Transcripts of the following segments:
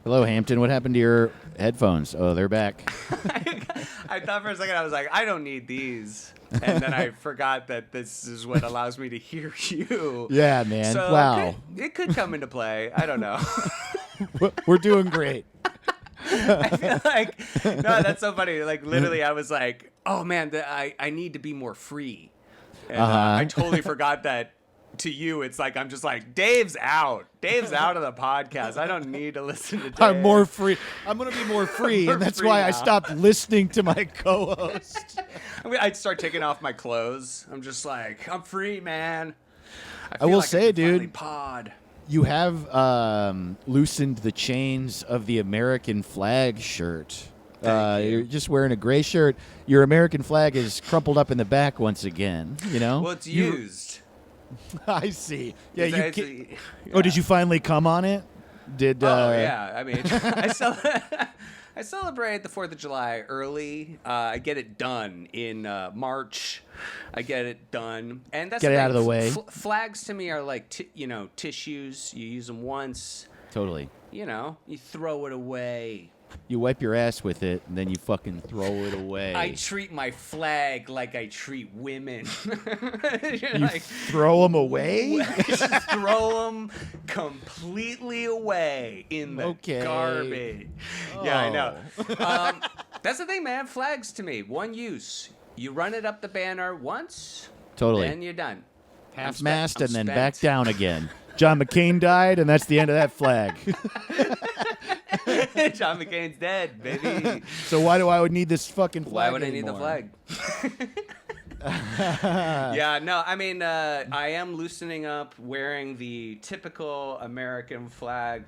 Hello, Hampton. What happened to your headphones? Oh, they're back. I thought for a second, I was like, I don't need these. And then I forgot that this is what allows me to hear you. Yeah, man. So Wow. it could come into play. I don't know. We're doing great. I feel like, no, that's so funny. Like, literally, I was like, oh, man, I need to be more free. And I totally forgot that. To you, it's like I'm just like Dave's out. Dave's out of the podcast. I don't need to listen to Dave. I'm more free. I'm going to be more free, and that's why I stopped listening to my co-host. I mean, I'd start taking off my clothes. I'm just like, I'm free, man. I will like say, finally dude, pod. You have loosened the chains of the American flag shirt. You're just wearing a gray shirt. Your American flag is crumpled up in the back once again. You know. Well, it's used. I see. Yeah, Yeah. Oh, did you finally come on it? Yeah. I mean, I celebrate the 4th of July early. I get it done in March. I get it done, and that's get it out of the way. Flags to me are like tissues. You use them once. Totally. You throw it away. You wipe your ass with it, and then you fucking throw it away. I treat my flag like I treat women. You throw them away? Just throw them completely away in the garbage. Oh. Yeah, I know. That's the thing, man. Flags to me, one use. You run it up the banner once, totally, and you're done. Half-mast and then back down again. John McCain died, and that's the end of that flag. John McCain's dead, baby. So why do I would need this fucking flag? Why would anymore? I need the flag? Yeah, no, I mean, I am loosening up, wearing the typical American flag,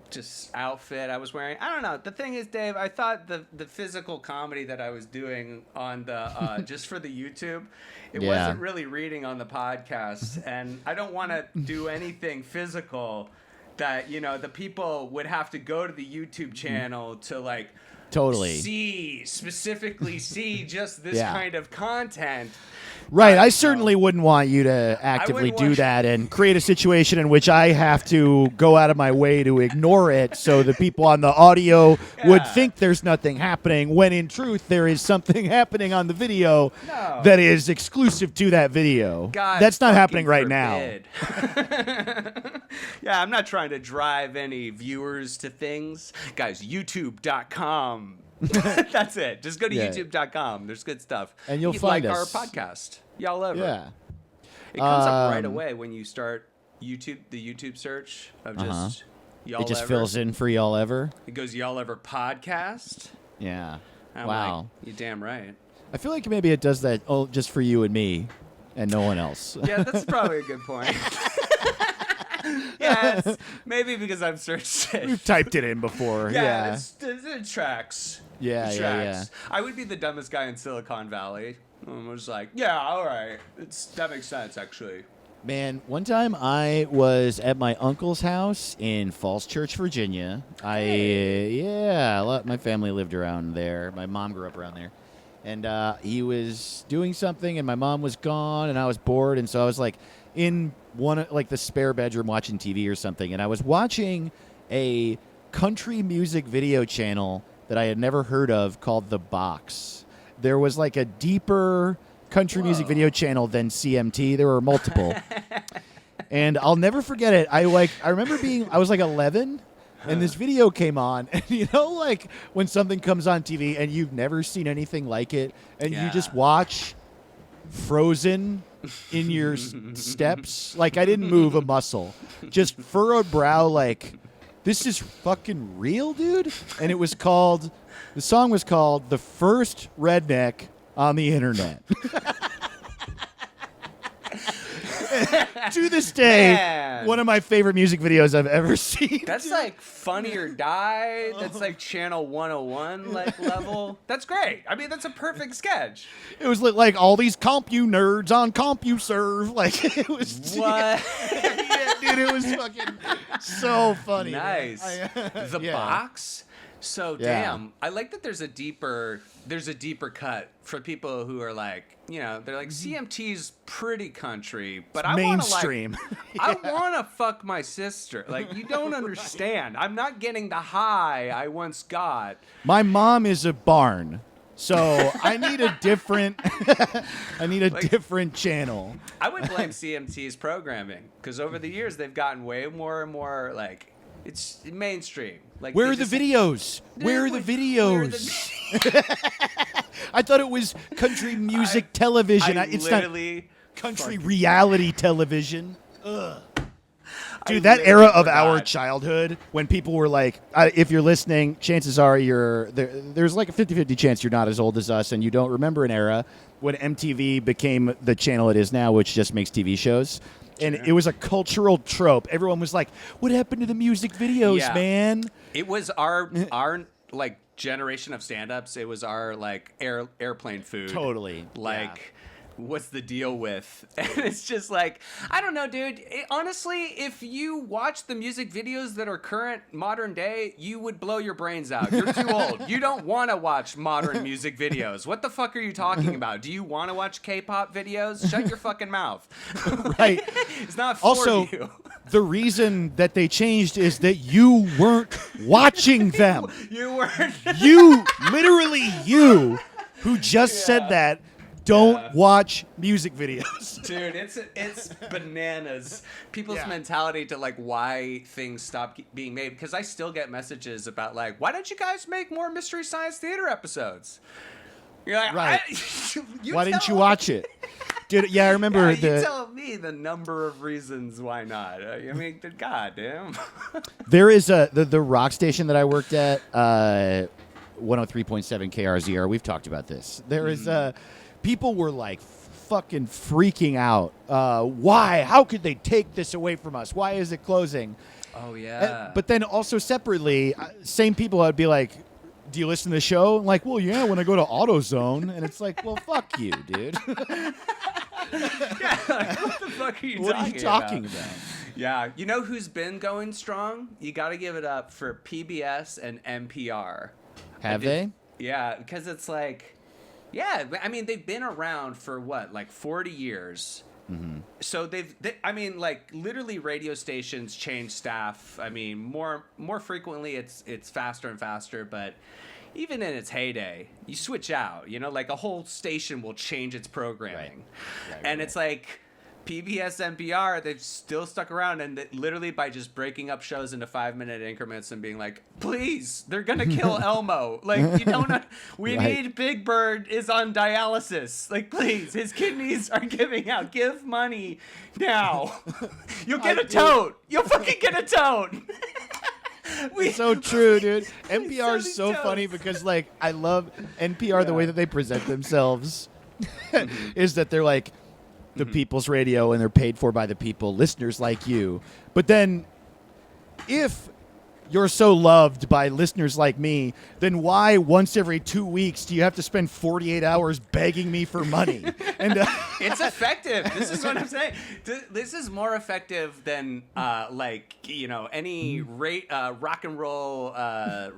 just outfit I was wearing. I don't know. The thing is, Dave, I thought the physical comedy that I was doing on the just for the YouTube, it wasn't really reading on the podcast, and I don't want to do anything physical that the people would have to go to the YouTube channel to specifically see just this kind of content. Right, I certainly wouldn't want you to actively do that and create a situation in which I have to go out of my way to ignore it so the people on the audio would think there's nothing happening, when in truth there is something happening on the video that is exclusive to that video. That's not happening right now. Yeah, I'm not trying to drive any viewers to things. Guys, youtube.com. That's it. Just go to youtube.com. There's good stuff. And you'll find like us. our podcast. Y'all ever. Yeah. It comes up right away when you start the YouTube search of just y'all ever. It just fills in for y'all ever. It goes y'all ever podcast. Yeah. I'm wow. Like, you're damn right. I feel like maybe it does that just for you and me and no one else. Yeah, that's probably a good point. Yeah, maybe because I've searched it. We've typed it in before. Yeah. It tracks. Yeah, it tracks. Yeah. I would be the dumbest guy in Silicon Valley. I was like, yeah, all right. That makes sense, actually. Man, one time I was at my uncle's house in Falls Church, Virginia. My family lived around there. My mom grew up around there. And he was doing something, and my mom was gone, and I was bored, and so I was like in the spare bedroom watching TV or something, and I was watching a country music video channel that I had never heard of called The Box. There was like a deeper country music video channel than CMT. There were multiple. And I'll never forget it. I remember I was like 11, and this video came on, and like when something comes on TV and you've never seen anything like it, and you just watch frozen in your steps. Like, I didn't move a muscle. Just furrowed brow, like, this is fucking real, dude? And the song was called The First Redneck on the Internet. To this day, one of my favorite music videos I've ever seen. That's like Funny or Die. That's like Channel 101 level. That's great. I mean, that's a perfect sketch. It was like all these CompuServe nerds on CompuServe. Like, it was... What? Yeah, dude, it was fucking so funny. Nice. The Box? So damn, I like that there's a deeper cut for people who are like, you know, they're like CMT's pretty country, but I want to mainstream. I want to fuck my sister. Like, you don't understand. I'm not getting the high I once got. My mom is a barn. So I need a different different channel. I would blame CMT's programming because over the years they've gotten way more and more like it's mainstream. Like, where are the videos? Where are the videos? I thought it was country music television. It's literally not country reality television. Ugh. Dude, that era of our childhood when people were like, if you're listening, chances are there's like a 50-50 chance you're not as old as us and you don't remember an era when MTV became the channel it is now, which just makes TV shows. And it was a cultural trope. Everyone was like, what happened to the music videos, man? It was our like generation of stand-ups. It was our like airplane food. Totally. Like, what's the deal with? And it's just like, I don't know, dude. Honestly, if you watch the music videos that are current modern day, you would blow your brains out. You're too old. You don't want to watch modern music videos. What the fuck are you talking about? Do you want to watch K-pop videos? Shut your fucking mouth. Right. It's not for also, you. The reason that they changed is that you weren't watching them. You weren't. You, literally you, who just said that, don't watch music videos. Dude, it's bananas. People's mentality to like why things stop being made. Because I still get messages about like, why don't you guys make more Mystery Science Theater episodes? You're like, right. Why didn't you watch it? Dude, I remember you tell me the number of reasons why not. I mean, goddamn. There is the rock station that I worked at, 103.7 KRZR. We've talked about this. There is people were like fucking freaking out. Why? How could they take this away from us? Why is it closing? Oh, yeah. But then also separately, same people, I'd be like, do you listen to the show? I'm like, well, yeah, when I go to AutoZone. And it's like, well, fuck you, dude. Yeah, like, what the fuck are you talking about? Yeah. You know who's been going strong? You got to give it up for PBS and NPR. Have they? Yeah, because it's like... Yeah, I mean, they've been around for what, like 40 years. Mm-hmm. So I mean, like literally radio stations change staff. I mean, more frequently it's faster and faster, but even in its heyday, you switch out, you know, like a whole station will change its programming. Right, it's like PBS, NPR, they've still stuck around, and literally by just breaking up shows into 5-minute increments and being like, please, they're gonna kill Elmo. Like, you don't know, we need Big Bird is on dialysis. Like, please, his kidneys are giving out. Give money now. You'll get a tote. You'll fucking get a tote. It's so true, dude. NPR is so funny because, like, I love NPR, the way that they present themselves is that they're like, the people's radio, and they're paid for by the people, listeners like you. But then if you're so loved by listeners like me, then why once every 2 weeks do you have to spend 48 hours begging me for money? And it's effective. This is what I'm saying. This is more effective than like, you know, any rock and roll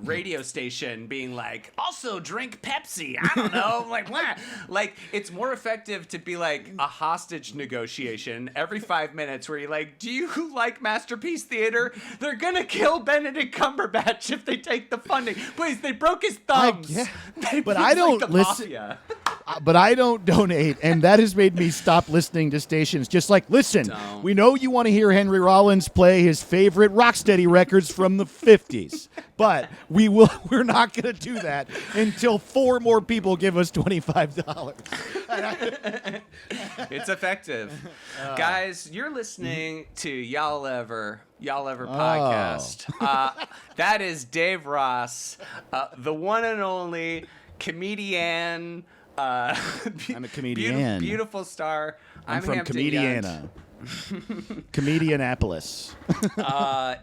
radio station being like, also drink Pepsi. I don't know. Like, what? Like, it's more effective to be like a hostage negotiation every 5 minutes where you're like, do you like Masterpiece Theater? They're going to kill Benedict Cumberbatch if they take the funding. Please, they broke his thumbs. But I don't listen. But I don't donate, and that has made me stop listening to stations. Just like, listen, we know you want to hear Henry Rollins play his favorite Rocksteady records from the 50s, but we're not going to do that until 4 more people give us $25. It's effective. Guys, you're listening to Y'all Ever podcast. That is Dave Ross, the one and only comedian. I'm a comedian. Beautiful star. I'm from Comediana. Comedianapolis.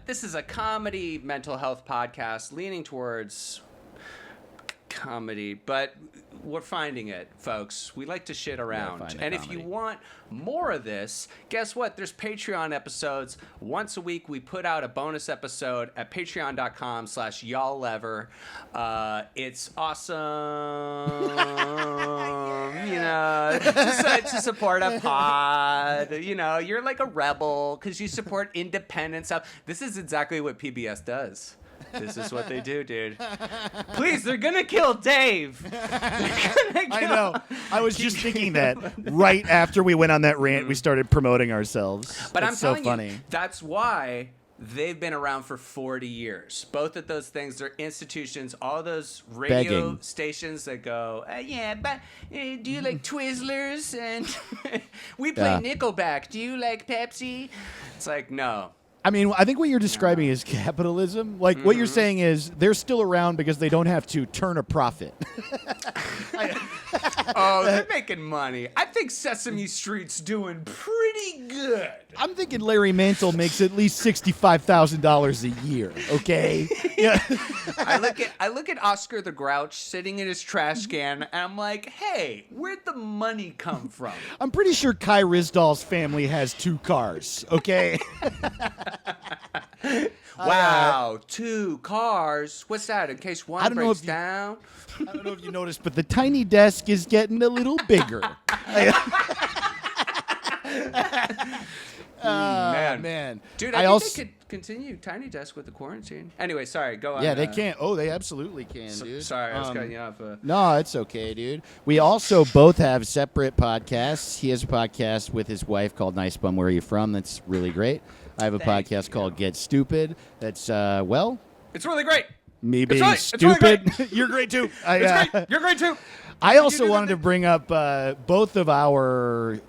This is a comedy mental health podcast leaning towards comedy, but we're finding it, folks. We like to shit around. And if you comedy. want more of this, guess what? There's Patreon episodes. Once a week, we put out a bonus episode at patreon.com/y'alllever. It's awesome. You know, to support a pod. You know, you're like a rebel because you support independent stuff. This is exactly what PBS does. This is what they do, dude. Please, they're gonna kill Dave. I know. I was just thinking that right after we went on that rant, we started promoting ourselves. But It's I'm so telling funny. you, that's why they've been around for 40 years. Both of those things, they're institutions. All those radio Begging. stations that go, yeah, but do you like Twizzlers? And we play Nickelback. Do you like Pepsi? It's like, no. I mean, I think what you're describing is capitalism. Like, what you're saying is they're still around because they don't have to turn a profit. Oh, they're making money. I think Sesame Street's doing pretty good. I'm thinking Larry Mantle makes at least $65,000 a year, okay? Yeah. I look at Oscar the Grouch sitting in his trash can, and I'm like, hey, where'd the money come from? I'm pretty sure Kai Ryssdal's family has 2 cars, okay? Wow, 2 cars. What's that? In case I one don't know breaks if you- down. I don't know if you noticed, but the tiny desk is getting a little bigger. Man. Dude, I I think also- they could continue Tiny Desk with the quarantine. Anyway, sorry, go on. Yeah, they can. Oh, they absolutely can, dude. Sorry, I was cutting you off. No, it's okay, dude. We also both have separate podcasts. He has a podcast with his wife called Nice Bum, Where Are You From? That's really great. I have a Thank podcast you. called Get Stupid. That's, well, It's really great. me being It's really stupid. You're great, too. It's great. You're great, too. I also do wanted the to bring up both of our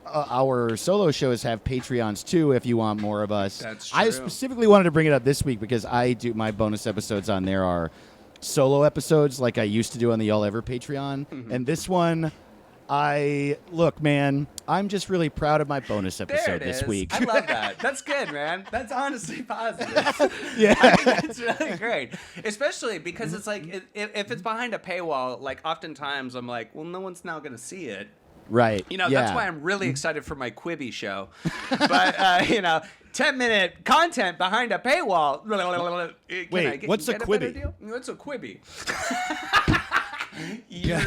solo shows have Patreons too. If you want more of us, That's I true. specifically wanted to bring it up this week because I do my bonus episodes on there are solo episodes like I used to do on the Y'all Ever Patreon, and this one. Look, man, I'm just really proud of my bonus There episode it this is. week. I love that. That's good, man. That's honestly positive. Yeah. I think that's really great. Especially because it's like, if it's behind a paywall, like oftentimes I'm like, well, no one's now going to see it. Right. You know, yeah. that's why I'm really excited for my Quibi show. But, you know, 10-minute content behind a paywall. Wait, what's a better Quibi? deal? What's a Quibi? Year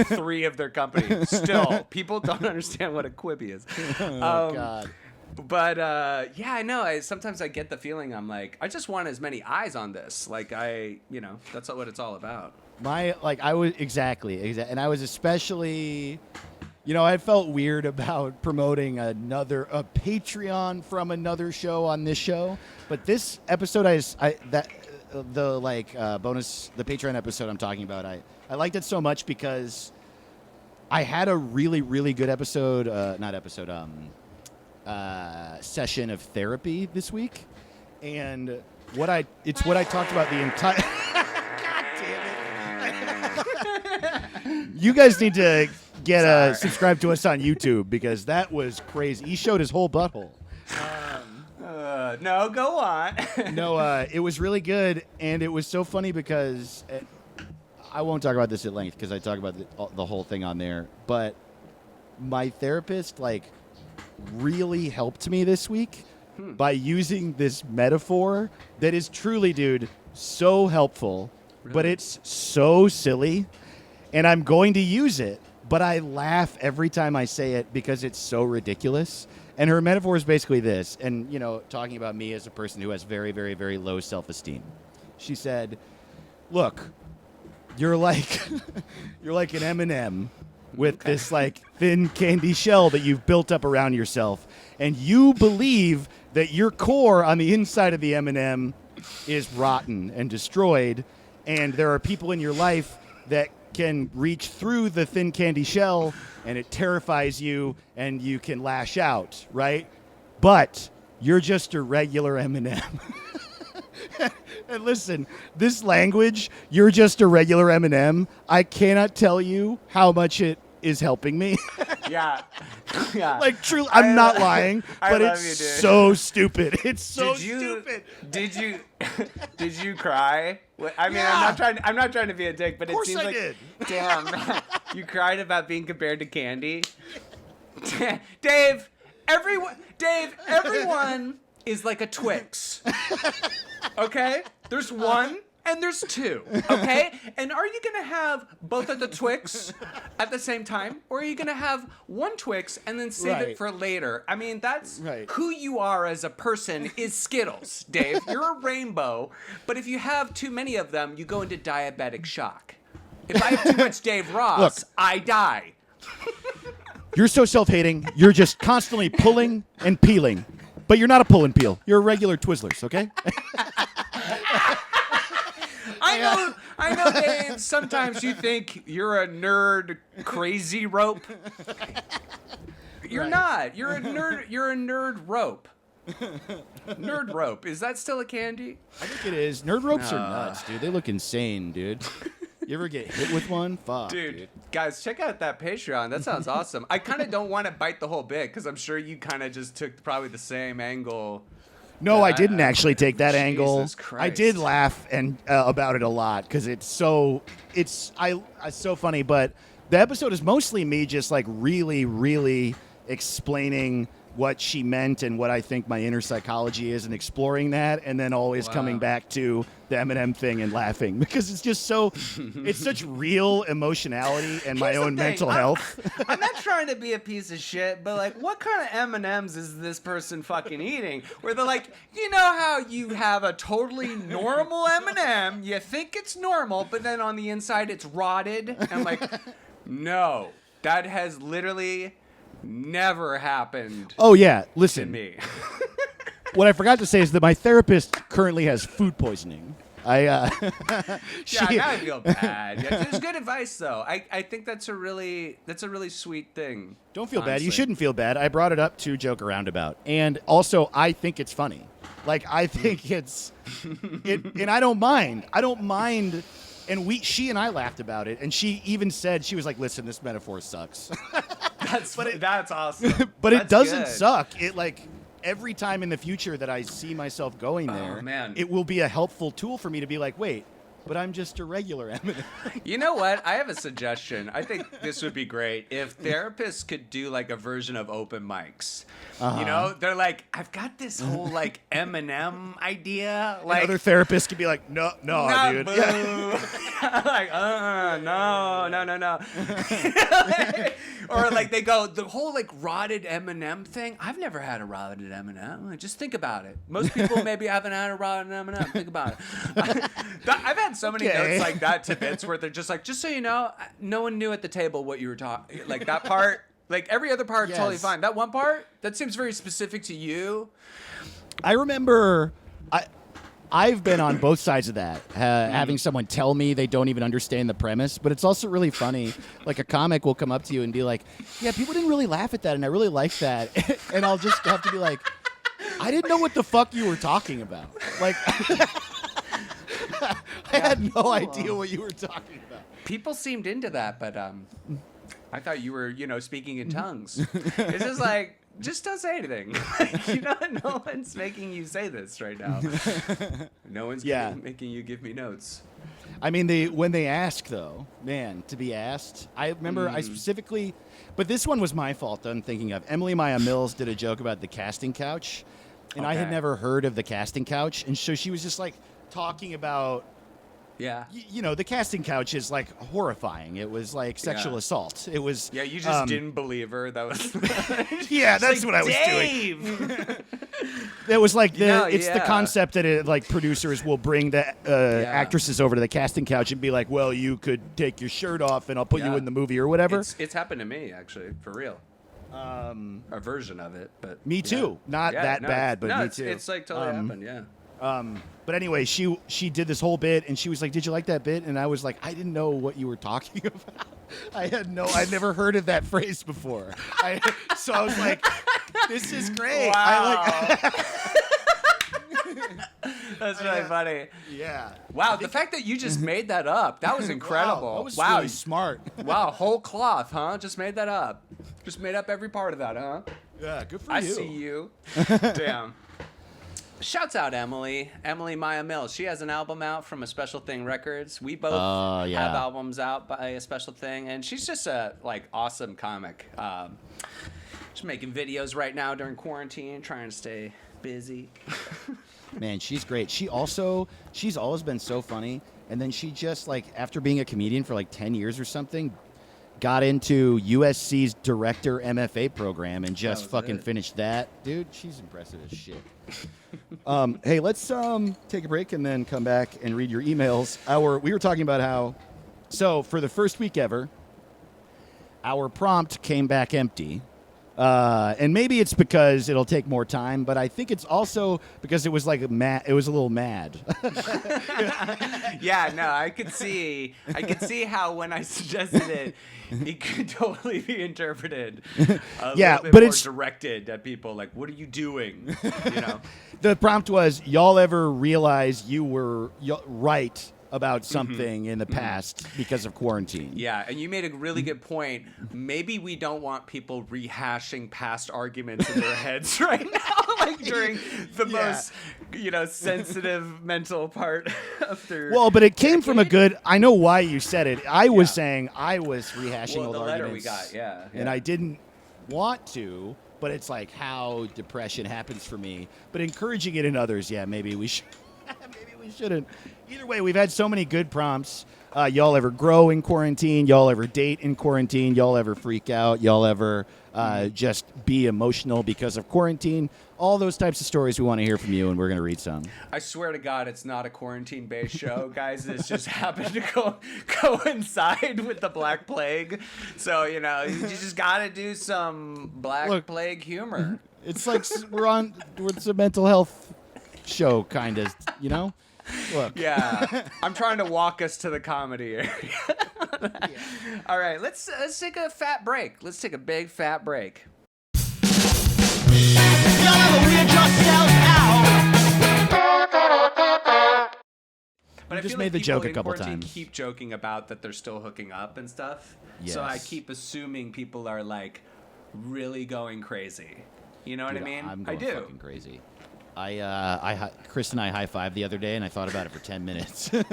3 of their company. Still, people don't understand what a Quibi is. Oh, God. But yeah, I know. Sometimes I get the feeling I'm like, I just want as many eyes on this. Like that's what it's all about. I was exactly, and I was especially, I felt weird about promoting a Patreon from another show on this show, but this episode, the Patreon episode I'm talking about, I liked it so much because I had a really, really good session of therapy this week, and what I talked about the entire. God damn it! You guys need to subscribe to us on YouTube because that was crazy. He showed his whole butthole. No, go on. No, it was really good, and it was so funny because I won't talk about this at length because I talk about the whole thing on there. But my therapist really helped me this week by using this metaphor that is truly, dude, so helpful, but it's so silly, and I'm going to use it, but I laugh every time I say it because it's so ridiculous. And her metaphor is basically this, and, talking about me as a person who has very, very, very low self-esteem. She said, look, you're like an M&M with this thin candy shell that you've built up around yourself, and you believe that your core on the inside of the M&M is rotten and destroyed, and there are people in your life that can reach through the thin candy shell, and it terrifies you, and you can lash out, right? But you're just a regular M&M. And listen, this language, you're just a regular M&M, I cannot tell you how much it is helping me. Yeah. Like, truly, I'm not lying, but love it's you, dude. so stupid. It's so stupid. Did you cry? I mean, Yeah. I'm not trying to be a dick, but Of course it seems I like, did. damn, you cried about being compared to candy. Dave, everyone is like a Twix. Okay? There's one and there's two. Okay? And are you going to have both of the Twix at the same time? Or are you going to have one Twix and then save it for later? I mean, that's who you are as a person is Skittles, Dave. You're a rainbow, but if you have too many of them, you go into diabetic shock. If I have too much Dave Ross, I die. You're so self-hating. You're just constantly pulling and peeling. But you're not a pull and peel. You're a regular Twizzlers, okay? I know, Dave, sometimes you think you're a nerd crazy rope. You're not. You're a nerd rope. Nerd rope. Is that still a candy? I think it is. Nerd ropes are nuts, dude. They look insane, dude. You ever get hit with one? Fuck, dude. Guys, check out that Patreon. That sounds awesome. I kind of don't want to bite the whole bit because I'm sure you kind of just took probably the same angle. No, I didn't actually take that angle. Christ. I did laugh about it a lot because it's so funny. But the episode is mostly me just like really, really explaining what she meant and what I think my inner psychology is and exploring that, and then always coming back to the Eminem thing and laughing because it's just so it's such real emotionality and my own mental health. I'm not trying to be a piece of shit, but like, what kind of M&Ms is this person fucking eating? Where they're like, you know how you have a totally normal M&M, you think it's normal, but then on the inside it's rotted. And I'm like, no, that has literally never happened. Oh yeah, listen. To me. What I forgot to say is that my therapist currently has food poisoning. Yeah, now I feel bad. Yeah, there's good advice though. I think that's a really sweet thing. Don't feel bad. You shouldn't feel bad. I brought it up to joke around about, and also I think it's funny. Like I think and I don't mind. And she and I laughed about it, and she even said, she was like, "Listen, this metaphor sucks." That's awesome. But it doesn't suck. It like every time in the future that I see myself going there, it will be a helpful tool for me to be like, wait, but I'm just a regular Eminem. You know what? I have a suggestion. I think this would be great if therapists could do like a version of open mics. You know, they're like, I've got this whole like Eminem idea. Like other therapists could be like, no, dude. Like, no. Or like they go, the whole like rotted M&M thing. I've never had a rotted M&M. Like, just think about it. Most people maybe haven't had a rotted M&M. Think about it. I've had so many notes like that to bits where they're just like, just so you know, no one knew at the table what you were talking. Like that part, like every other part, totally fine. That one part, that seems very specific to you. I remember, I've been on both sides of that, having someone tell me they don't even understand the premise, but it's also really funny. Like a comic will come up to you and be like, yeah, people didn't really laugh at that, and I really like that. And I'll just have to be like, I didn't know what the fuck you were talking about. Like, I had no idea what you were talking about. People seemed into that, but I thought you were, speaking in tongues. It's just like, just don't say anything. No one's making you say this right now. No one's making you give me notes. I mean, when they ask, though, man, to be asked, I remember I specifically, but this one was my fault I'm thinking of. Emily Maya Mills did a joke about the casting couch, and I had never heard of the casting couch, and so she was just like talking about, the casting couch is like horrifying. It was like sexual assault. It was. Yeah, you just didn't believe her. That was. That's what I was doing. It was like the concept that producers will bring the actresses over to the casting couch and be like, well, you could take your shirt off and I'll put you in the movie or whatever. It's happened to me actually, for real. A version of it, but me too. Not that bad, but me too. It's like totally happened. Yeah. But anyway, she did this whole bit, and she was like, "Did you like that bit?" And I was like, "I didn't know what you were talking about. I'd never heard of that phrase before." So I was like, "This is great." Wow. That's really funny. Yeah. Wow, the fact that you just made that up, that was incredible. Wow, that was wow. really smart. Wow, whole cloth, huh? Just made that up. Just made up every part of that, huh? Yeah, good for I you. see you. Damn. Shouts out Emily Maya Mills. She has an album out from A Special Thing Records. We both have albums out by A Special Thing, and she's just a awesome comic. She's making videos right now during quarantine, trying to stay busy. Man, she's great. She's always been so funny, and then she just after being a comedian for 10 years or something, got into USC's director MFA program and just fucking finished that. Dude, she's impressive as shit. Hey, let's take a break and then come back and read your emails. We were talking about how, so for the first week ever, our prompt came back empty. And maybe it's because it'll take more time, but I think it's also because it was it was a little mad. Yeah, no, I could see how when I suggested it could totally be interpreted a little bit more directed at people. Like, what are you doing? You know, the prompt was, y'all ever realize you were right about something in the past because of quarantine? Yeah, and you made a really good point. Maybe we don't want people rehashing past arguments in their heads right now, during the most, sensitive mental part of their but it came from a good, I know why you said it. I was saying I was rehashing old the arguments. letter we got, yeah. And I didn't want to, but it's how depression happens for me. But encouraging it in others, maybe we should. Maybe we shouldn't. Either way, we've had so many good prompts. Y'all ever grow in quarantine? Y'all ever date in quarantine? Y'all ever freak out? Y'all ever just be emotional because of quarantine? All those types of stories we want to hear from you, and we're going to read some. I swear to God, it's not a quarantine-based show, guys. This just happened to coincide with the Black Plague. So, you just got to do some Black Plague humor. It's it's a mental health show, kind of, Look. Yeah, I'm trying to walk us to the comedy area. All right, let's take a fat break. Let's take a big fat break. But I just feel made the joke a couple times. Keep joking about that they're still hooking up and stuff. Yes. So I keep assuming people are really going crazy. You know what I mean? I'm going I do. Fucking crazy. Chris and I high-fived the other day, and I thought about it for 10 minutes. I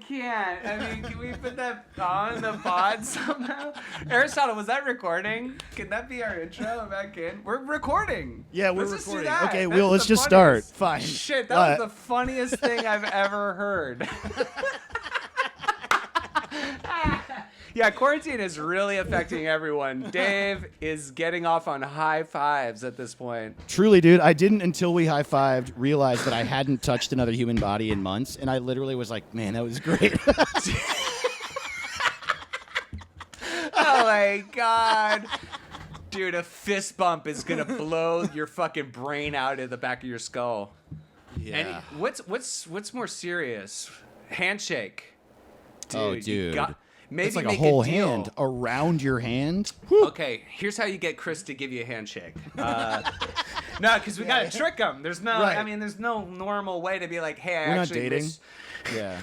can't. I mean, can we put that on the pod somehow? Aristotle, was that recording? Can that be our intro back in? We're recording. Yeah, we're let's recording. Just do that. Okay, That's let's just start. Fine. Shit, that was the funniest thing I've ever heard. Yeah, quarantine is really affecting everyone. Dave is getting off on high fives at this point. Truly, dude, I didn't until we high-fived realize that I hadn't touched another human body in months, and I literally was like, man, that was great. Oh my God. Dude, a fist bump is gonna blow your fucking brain out of the back of your skull. Yeah. And what's more serious? Handshake. Dude. Maybe it's like make a whole deal. hand around your hand. Whew. Okay, here's how you get Chris to give you a handshake. No, because we gotta trick him. There's no, Right. I mean, there's no normal way to be like, hey, We're I not actually dating. miss. Yeah.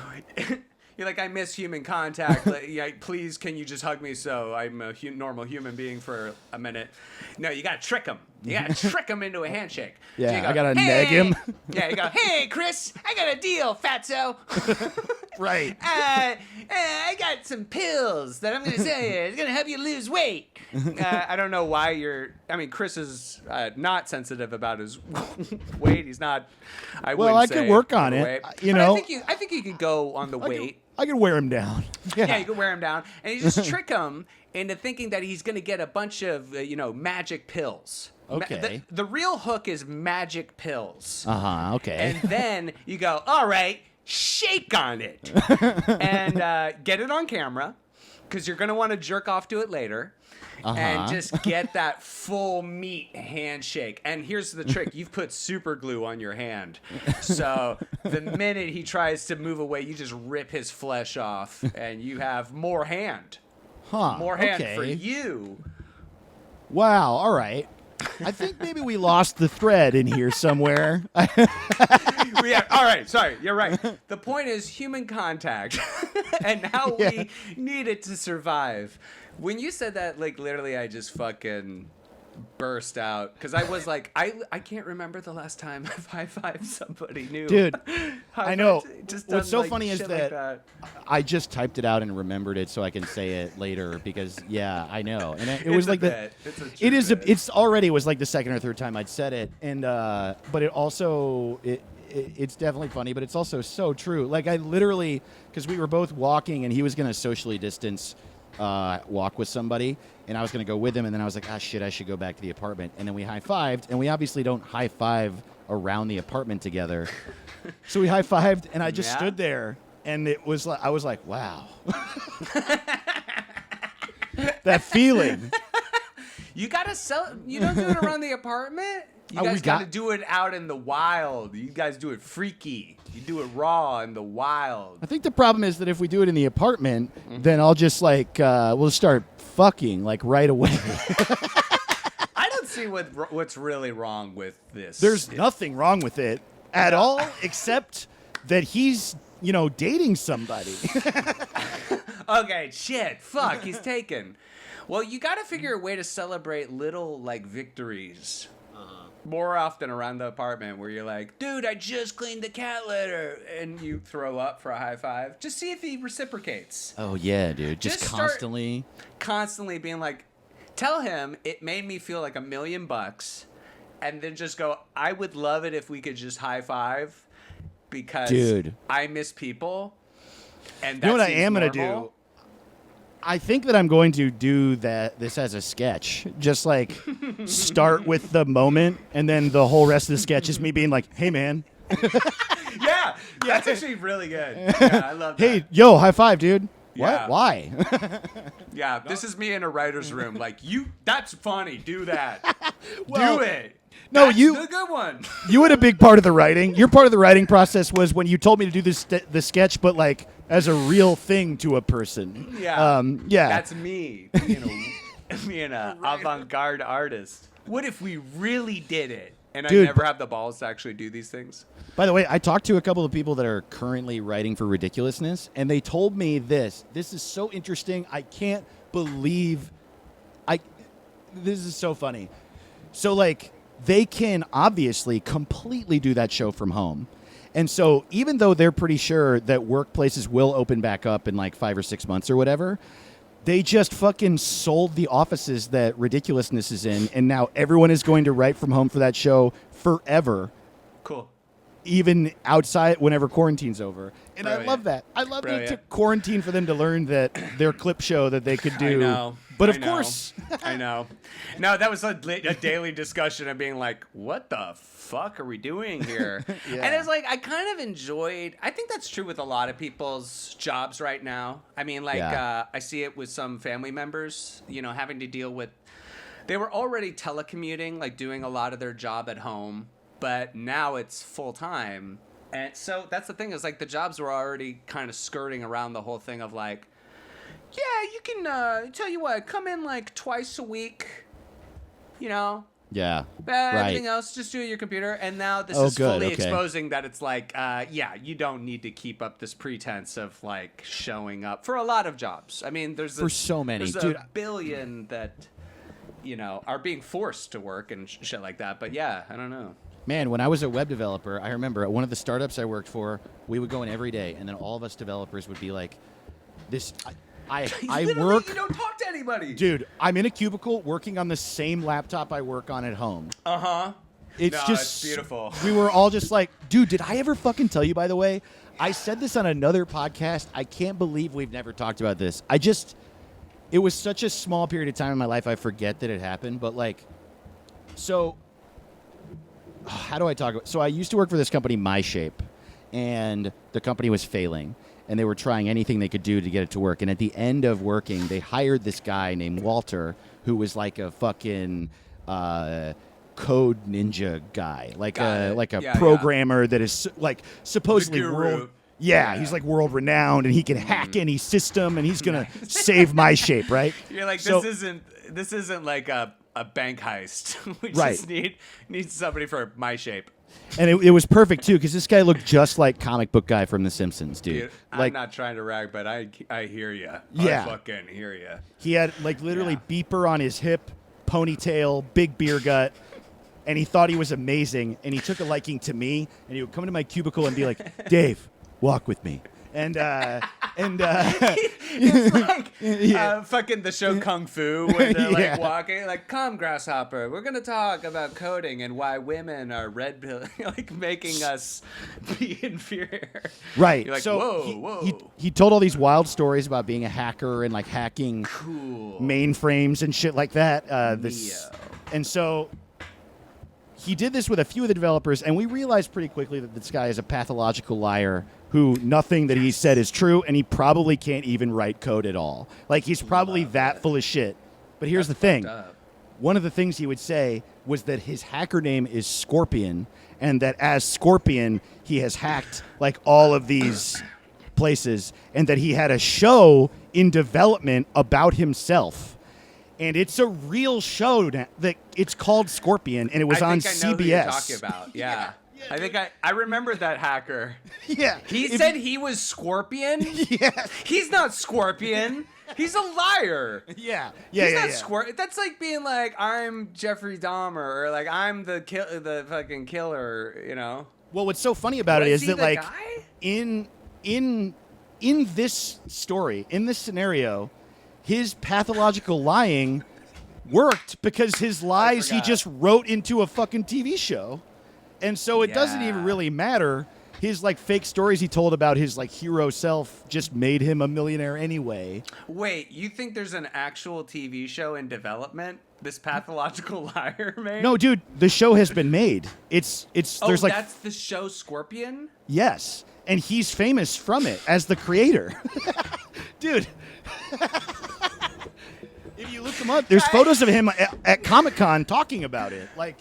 You're like, I miss human contact. Please, can you just hug me so I'm a normal human being for a minute? No, you gotta trick him. You gotta trick him into a handshake. Yeah, So you go, I gotta hey! nag him. Yeah, you go, hey, Chris, I got a deal, fatso. Right. I got some pills that I'm going to sell you. It's going to help you lose weight. I don't know why Chris is not sensitive about his weight. He's not. I could work on it. I think you could go on the weight. I could wear him down. Yeah, you could wear him down. And you just trick him into thinking that he's going to get a bunch of, magic pills. Okay. The real hook is magic pills. Uh-huh, okay. And then you go, all right, shake on it. And get it on camera, because you're going to want to jerk off to it later. And just get that full meat handshake. And here's the trick. You've put super glue on your hand. So the minute he tries to move away, you just rip his flesh off and you have more hand. More hand for okay. you. Wow. All right. I think maybe we lost the thread in here somewhere. Yeah, all right, sorry, you're right. The point is human contact and how we need it to survive. When you said that, like, literally, I just fucking burst out because I was like, I can't remember the last time I've high-fived somebody new. Dude, I know. Just What's so like, funny is shit that, like that I just typed it out and remembered it so I can say it later because, yeah, I know. And it It's was a like bit. It's a true it is. bit. It's already was like the second or third time I'd said it, and but it also it's definitely funny, but it's also so true. Like I literally, because we were both walking, and he was gonna socially distance walk with somebody, and I was gonna go with him, and then I was like, shit, I should go back to the apartment, and then we high-fived, and we obviously don't high-five around the apartment together, so we high-fived, and I just stood there, and it was like I was like, wow, that feeling. You gotta sell. You don't do it around the apartment. You guys gotta do it out in the wild. You guys do it freaky. You do it raw in the wild. I think the problem is that if we do it in the apartment, then I'll just like we'll start fucking like right away. I don't see what's really wrong with this. There's nothing wrong with it at all, except that he's dating somebody. Okay, shit, fuck, he's taken. Well, you got to figure a way to celebrate little like victories. More often around the apartment where you're like, dude, I just cleaned the cat litter, and you throw up for a high five. Just see if he reciprocates. Oh yeah, dude. Just constantly being like, tell him it made me feel like $1 million, and then just go, I would love it if we could just high five because dude, I miss people. And you know what I am going to do? I think that I'm going to do this as a sketch. Just like start with the moment, and then the whole rest of the sketch is me being like, hey, man. Yeah, that's actually really good. Yeah, I love that. Hey, yo, high five, dude. Yeah. What? Why? Yeah, this is me in a writer's room. Like, that's funny. Do that. Well, do it. No, That's the good one. You had a big part of the writing. Your part of the writing process was when you told me to do the sketch, but like as a real thing to a person. Yeah. Yeah. That's me. Being an avant-garde artist. What if we really did it? And I never have the balls to actually do these things. By the way, I talked to a couple of people that are currently writing for Ridiculousness, and they told me this. This is so interesting. I can't believe this is so funny. So like they can obviously completely do that show from home. And so even though they're pretty sure that workplaces will open back up in like 5 or 6 months or whatever, they just fucking sold the offices that Ridiculousness is in, and now everyone is going to write from home for that show forever. Cool. Even outside whenever quarantine's over. And Brilliant. I love that. I love that it Brilliant. took quarantine for them to learn that their clip show that they could do. I know. But I of know. course. I know. No, that was a daily discussion of being like, what the fuck are we doing here? Yeah. And it's like, I kind of enjoyed, I think that's true with a lot of people's jobs right now. I mean, like, I see it with some family members, having to deal with, they were already telecommuting, like doing a lot of their job at home, but now it's full time. And so that's the thing is like the jobs were already kind of skirting around the whole thing of like, yeah, you can, tell you what, come in like twice a week, Yeah. everything else, just do it on your computer. And now this is fully okay. exposing that it's like, you don't need to keep up this pretense of like showing up for a lot of jobs. I mean, there's so many. There's Dude, a billion that, are being forced to work and shit like that. But yeah, I don't know. Man, when I was a web developer, I remember at one of the startups I worked for, we would go in every day, and then all of us developers would be like, "This, I work." You don't talk to anybody, dude. I'm in a cubicle working on the same laptop I work on at home. It's beautiful. We were all just like, dude, did I ever fucking tell you? By the way, I said this on another podcast. I can't believe we've never talked about this. It was such a small period of time in my life. I forget that it happened, but like, so. How do I talk about? So I used to work for this company, MyShape, and the company was failing, and they were trying anything they could do to get it to work. And at the end of working, they hired this guy named Walter, who was like a fucking code ninja guy, like a programmer that is like supposedly Yeah, he's like world renowned, and he can hack any system, and he's gonna save my shape, right? You're like, So- this isn't like a bank heist. We Right. just need somebody for my shape. And it was perfect too, because this guy looked just like comic book guy from The Simpsons, dude. Dude, Like I'm not trying to rag, but I hear you. Yeah. I fucking hear you. he had like literally beeper on his hip, ponytail, big beer gut. And he thought he was amazing, and he took a liking to me, and he would come into my cubicle and be like, "Dave, walk with me." And It's like fucking the show Kung Fu when they're Yeah. like walking, like, "Come, grasshopper, we're gonna talk about coding and why women are red pill, like making us be inferior." right. You're like, so whoa. he told all these wild stories about being a hacker and like hacking Cool. mainframes and shit like that. Neo. And so he did this with a few of the developers, and we realized pretty quickly that this guy is a pathological liar who nothing that he said is true, and he probably can't even write code at all. Like, he's probably that full of shit. But here's the thing. Up. One of the things he would say was that his hacker name is Scorpion, and that as Scorpion, he has hacked like all of these places, and that he had a show in development about himself. And it's a real show that it's called Scorpion, and it was on I know CBS. who you're talking about. Yeah. I think I remember that hacker. Yeah. He said he was Scorpion? Yeah. He's not Scorpion. He's a liar. Yeah. He's not Scorpion. That's like being like, I'm Jeffrey Dahmer, or like, I'm the fucking killer, you know? Well, what's so funny about it Was is he that the like guy? in this story, in this scenario, his pathological lying worked because his lies he forgot. just wrote into a fucking TV show. And so it doesn't even Yeah. really matter. His like fake stories he told about his like hero self just made him a millionaire anyway. Wait, you think there's an actual TV show in development? This pathological liar made? No, dude, the show has been made. It's Oh, there's like that's the show Scorpion? yes, and he's famous from it as the creator. Dude. If you look him up, there's photos of him at Comic-Con talking about it. Like,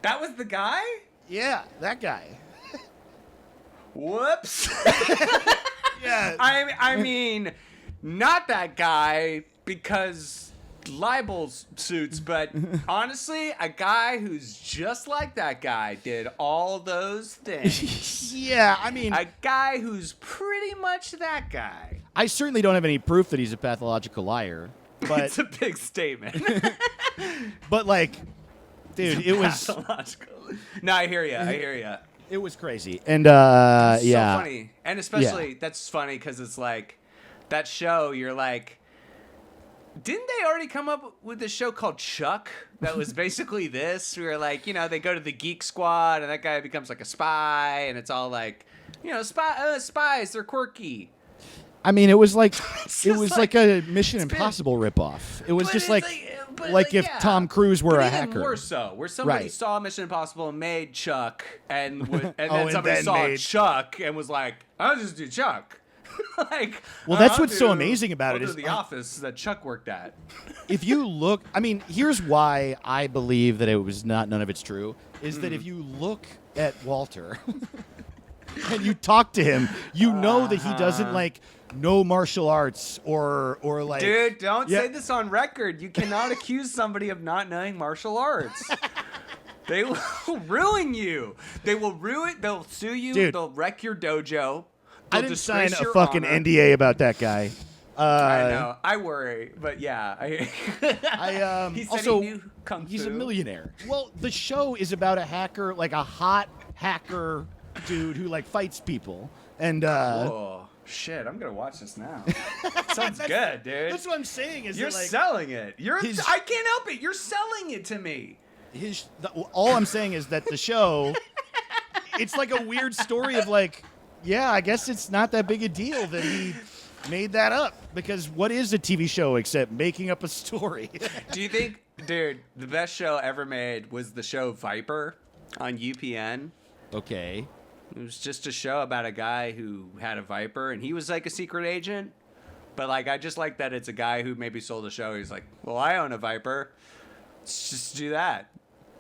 That was the guy? yeah, that guy. Whoops. Yeah. I mean, not that guy because libel suits, but honestly, a guy who's just like that guy did all those things. Yeah, I mean, A guy who's pretty much that guy. I certainly don't have any proof that he's a pathological liar, but It's a big statement. but like, dude, it was Pathological. No, I hear you. I hear you. it was crazy, and yeah, So funny. And especially, that's funny because it's like, that show, you're like, didn't they already come up with this show called Chuck that was basically this? We were like, you know, they go to the Geek Squad and that guy becomes like a spy, and it's all like, you know, spies, they're quirky. I mean, it was like It's it just was like- like a Mission been- Impossible ripoff. It was But just it's like if yeah. Tom Cruise were But a even hacker. more so, where somebody Right. saw Mission Impossible and made Chuck, and then and somebody then saw made- Chuck and was like, "I'll just do Chuck." Like, Well, that's I'll what's so do- amazing about I'll it do is- the office that Chuck worked at. If you look, I mean, here's why I believe that it was none of it's true, is that if you look at Walter and you talk to him, you know that he doesn't like know martial arts or like Dude, don't Yeah. say this on record. You cannot accuse somebody of not knowing martial arts. They will ruin you. They will ruin. They'll sue you. Dude. They'll wreck your dojo. I They'll didn't sign disgrace a your fucking honor. NDA about that guy. I know. I worry, but yeah. I He said also he knew kung he's a fu. millionaire. Well, the show is about a hacker, like a hot hacker dude who like fights people. And Oh shit! I'm gonna watch this now. Sounds good, dude. that's what I'm saying is You're that, like, selling it. his- I can't help it. You're selling it to me. all I'm saying is that the show, it's like a weird story of like, yeah, I guess it's not that big a deal that he made that up, because what is a TV show except making up a story? Do you think, dude, the best show ever made was the show Viper on UPN? Okay. It was just a show about a guy who had a Viper, and he was like a secret agent. But like, I just like that it's a guy who maybe sold a show. He's like, well, I own a Viper. Let's just do that.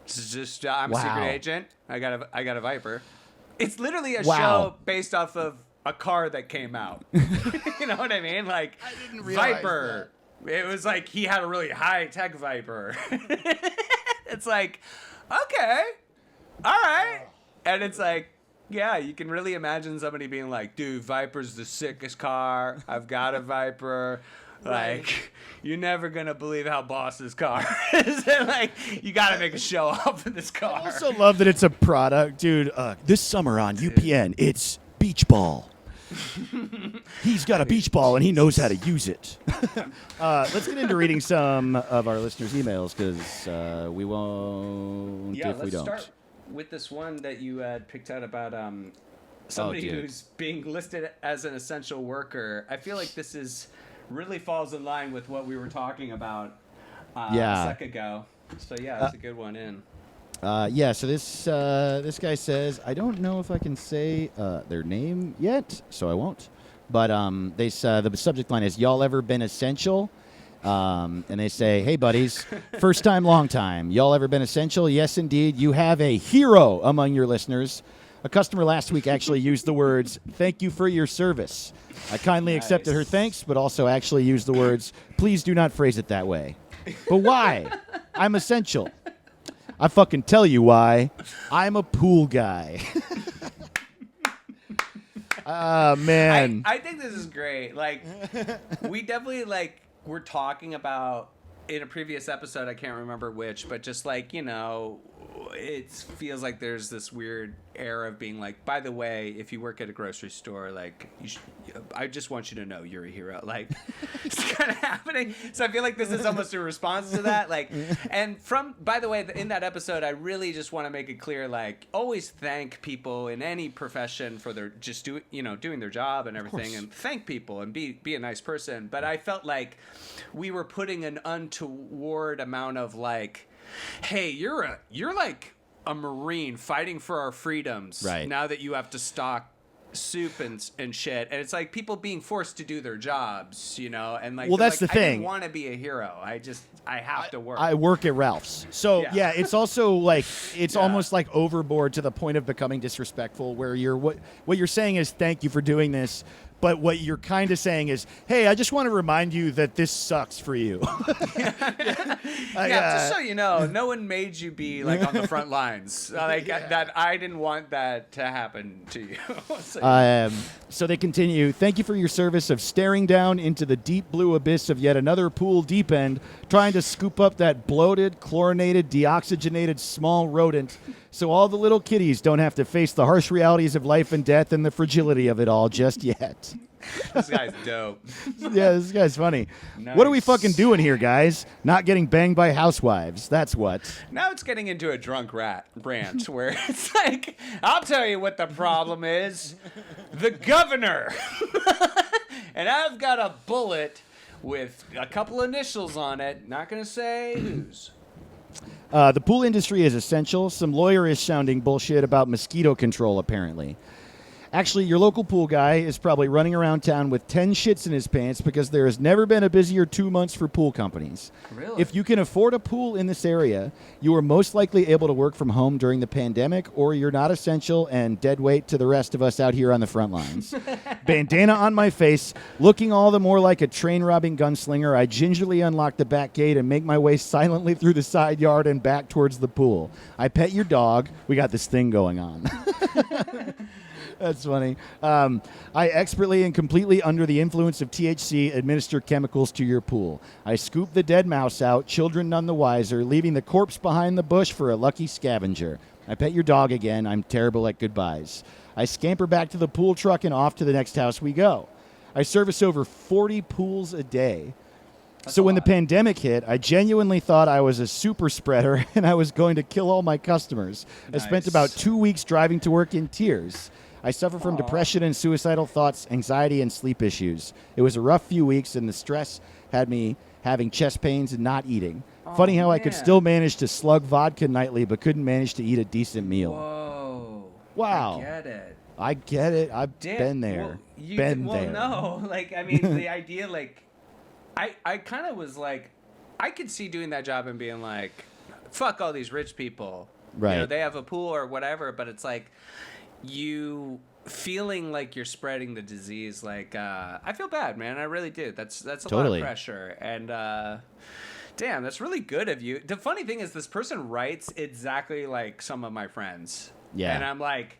It's just I'm a secret Wow. agent. I got a Viper. It's literally a Wow. show based off of a car that came out. You know what I mean? Like, I didn't realize Viper. It was like he had a really high-tech Viper. It's like, okay, all right. And it's like, yeah, you can really imagine somebody being like, dude, Viper's the sickest car. I've got a Viper. Like, you're never going to believe how boss's car is. Like, you got to make a show up for this car. I also love that it's a product, dude. This summer on UPN, it's beach ball. He's got a beach ball and he knows how to use it. Let's get into reading some of our listeners' emails because we won't if we don't. Let's start with this one that you had picked out about somebody who's being listed as an essential worker. I feel like this really falls in line with what we were talking about a sec ago. So that's a good one in. So this guy says, I don't know if I can say their name yet, so I won't. But the subject line is, y'all ever been essential? And they say, hey, buddies, first time, long time. Y'all ever been essential? Yes, indeed. You have a hero among your listeners. A customer last week actually used the words, thank you for your service. I kindly accepted her thanks, but also actually used the words, please do not phrase it that way. But why? I'm essential. I fucking tell you why. I'm a pool guy. Man. I think this is great. Like, we definitely, like, we're talking about in a previous episode, I can't remember which, but just like, you know, it feels like there's this weird air of being like, by the way, if you work at a grocery store, like, I just want you to know you're a hero. Like, it's kind of happening. So I feel like this is almost a response to that. Like, and by the way, in that episode, I really just want to make it clear, like, always thank people in any profession for their doing their job and everything, and thank people and be a nice person. But I felt like we were putting an untoward amount of like, hey, you're like a Marine fighting for our freedoms. Right. Now that you have to stock soup and shit, and it's like people being forced to do their jobs, you know, and like, well, that's like, the thing. I didn't want to be a hero. I have to work. I work at Ralph's, so yeah it's also like it's almost like overboard to the point of becoming disrespectful, where what you're saying is thank you for doing this. But what you're kind of saying is, hey, I just want to remind you that this sucks for you. Just so you know, no one made you be like on the front lines. That I didn't want that to happen to you. So they continue, thank you for your service of staring down into the deep blue abyss of yet another pool deep end, trying to scoop up that bloated, chlorinated, deoxygenated small rodent so all the little kitties don't have to face the harsh realities of life and death and the fragility of it all just yet. This guy's dope. Yeah, this guy's funny. Nice. What are we fucking doing here, guys? Not getting banged by housewives. That's what. Now it's getting into a drunk rat branch where it's like, I'll tell you what the problem is. The governor. And I've got a bullet with a couple initials on it. Not going to say whose. The pool industry is essential. Some lawyerish sounding bullshit about mosquito control, apparently. Actually, your local pool guy is probably running around town with 10 shits in his pants because there has never been a busier 2 months for pool companies. Really? If you can afford a pool in this area, you are most likely able to work from home during the pandemic, or you're not essential and dead weight to the rest of us out here on the front lines. Bandana on my face, looking all the more like a train-robbing gunslinger, I gingerly unlock the back gate and make my way silently through the side yard and back towards the pool. I pet your dog. We got this thing going on. That's funny. I expertly and completely under the influence of THC administer chemicals to your pool. I scoop the dead mouse out, children none the wiser, leaving the corpse behind the bush for a lucky scavenger. I pet your dog again. I'm terrible at goodbyes. I scamper back to the pool truck and off to the next house we go. I service over 40 pools a day. So when the pandemic hit, I genuinely thought I was a super spreader and I was going to kill all my customers. Nice. I spent about 2 weeks driving to work in tears. I suffer from depression and suicidal thoughts, anxiety, and sleep issues. It was a rough few weeks, and the stress had me having chest pains and not eating. Funny how I could still manage to slug vodka nightly, but couldn't manage to eat a decent meal. Whoa. Wow. I get it. I've been there. Well, no. Like, I mean, the idea, like, I kind of was like, I could see doing that job and being like, fuck all these rich people. Right. You know, they have a pool or whatever, but it's like, you feeling like you're spreading the disease, like I feel bad, man. I really do. That's a Totally. lot of pressure, and damn, that's really good of you. The funny thing is, this person writes exactly like some of my friends. Yeah. And I'm like,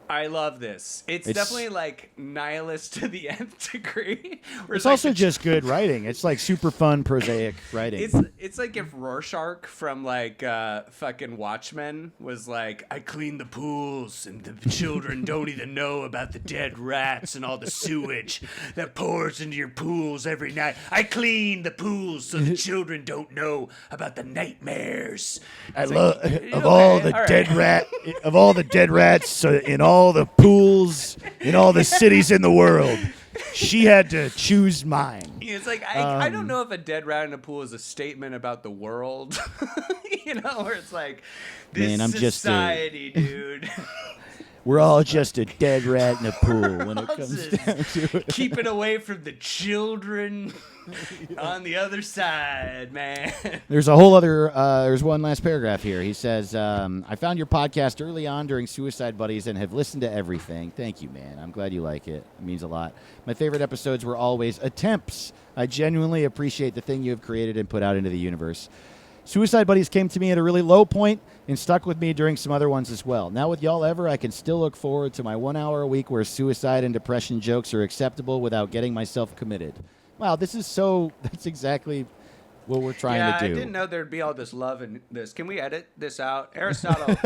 I love this. It's definitely like nihilist to the nth degree. It's also just good writing. It's like super fun, prosaic writing. It's like if Rorschach from like fucking Watchmen was like, I clean the pools and the children don't even know about the dead rats and all the sewage that pours into your pools every night. I clean the pools so the children don't know about the nightmares. I love of all the dead rats in all the pools in all the cities in the world. She had to choose mine. It's like I don't know if a dead rat in a pool is a statement about the world, where it's like this Man, I'm society, dude. We're all just a dead rat in a pool when it comes down to it. Keep it away from the children on the other side, man. There's a whole other, there's one last paragraph here. He says, I found your podcast early on during Suicide Buddies and have listened to everything. Thank you, man. I'm glad you like it. It means a lot. My favorite episodes were always attempts. I genuinely appreciate the thing you have created and put out into the universe. Suicide Buddies came to me at a really low point and stuck with me during some other ones as well. Now with y'all ever, I can still look forward to my 1 hour a week where suicide and depression jokes are acceptable without getting myself committed. Wow, that's exactly what we're trying to do. I didn't know there'd be all this love in this. Can we edit this out? Aristotle.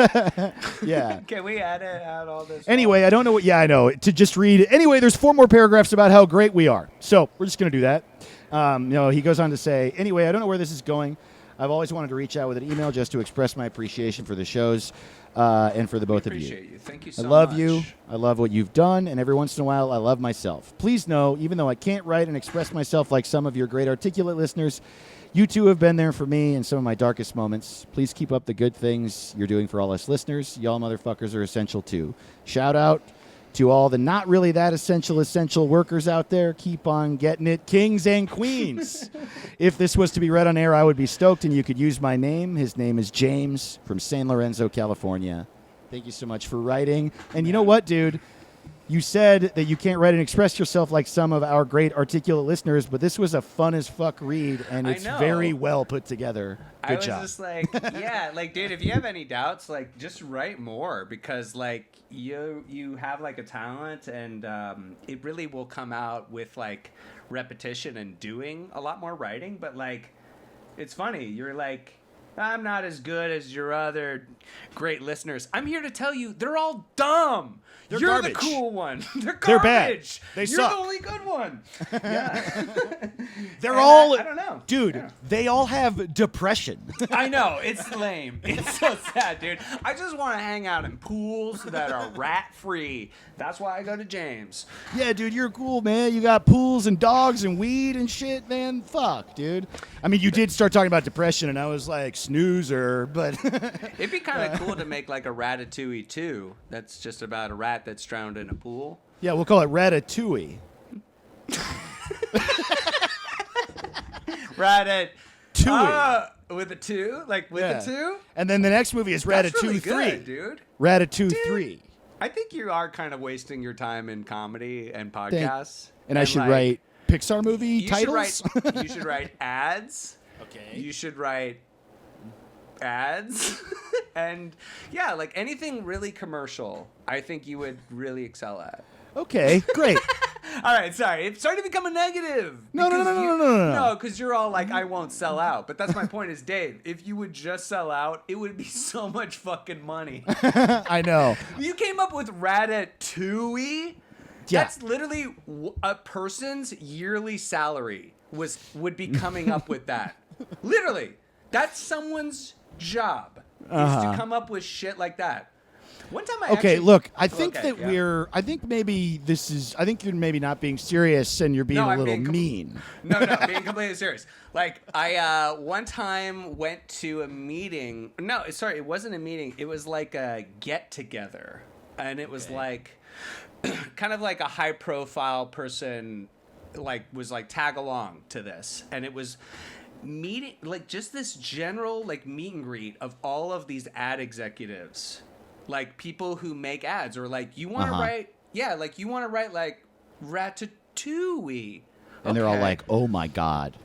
Yeah. Can we edit out all this? Anyway, I don't know what, I know. To just read. Anyway, there's 4 more paragraphs about how great we are. So we're just going to do that. He goes on to say, anyway, I don't know where this is going. I've always wanted to reach out with an email just to express my appreciation for the shows and for the both of you. Appreciate you. Thank you so much. I love you. I love what you've done, and every once in a while, I love myself. Please know, even though I can't write and express myself like some of your great articulate listeners, you two have been there for me in some of my darkest moments. Please keep up the good things you're doing for all us listeners. Y'all motherfuckers are essential too. Shout out to all the not really that essential workers out there. Keep on getting it, kings and queens. If this was to be read on air, I would be stoked, and you could use my name. His name is James from San Lorenzo, California. Thank you so much for writing. And you know what, dude? You said that you can't write and express yourself like some of our great articulate listeners, but this was a fun as fuck read, and it's very well put together. Good job. I was just like, yeah, like, dude, if you have any doubts, like, just write more, because, like, you have, like, a talent, and it really will come out with, like, repetition and doing a lot more writing. But, like, it's funny. You're like, I'm not as good as your other great listeners. I'm here to tell you, they're all dumb. You're garbage. The cool one. They're garbage. Bad. They You're suck. the only good one. Yeah. They're all. I don't know. Dude, Yeah. they all have depression. I know. It's lame. It's so sad, dude. I just want to hang out in pools that are rat-free. That's why I go to James. Yeah, dude, you're cool, man. You got pools and dogs and weed and shit, man. Fuck, dude. I mean, you did start talking about depression, and I was like, snoozer, but... It'd be kind of cool to make like a Ratatouille 2 that's just about a rat that's drowned in a pool. Yeah, we'll call it Ratatouille. Ratatouille. With a 2? Like with a 2? And then the next movie is That's Ratatouille really 3. good, dude. Ratatouille 3. I think you are kind of wasting your time in comedy and podcasts. And I should like, write Pixar movie titles? You should write ads. Okay. You should write ads. And yeah, like anything really commercial, I think you would really excel at. Okay, great. All right, sorry. It's starting to become a negative. No. No, because you're all like, I won't sell out. But that's my point is, Dave, if you would just sell out, it would be so much fucking money. I know. You came up with Ratatouille? Yeah. That's literally a person's yearly salary would be coming up with that. Literally. That's someone's job is to come up with shit like that. One time look, I think I think maybe you're maybe not being serious and you're being a little mean. No, being completely serious. Like, I one time went to a meeting. No, sorry, it wasn't a meeting. It was like a get-together. And it was like, kind of like a high-profile person, like, was like, tag along to this. And it was meeting, like, just this general, like, meet and greet of all of these ad executives. Like, people who make ads, or like, you want to write yeah, like you want to write like Ratatouille. And they're all Okay. like, "Oh my god."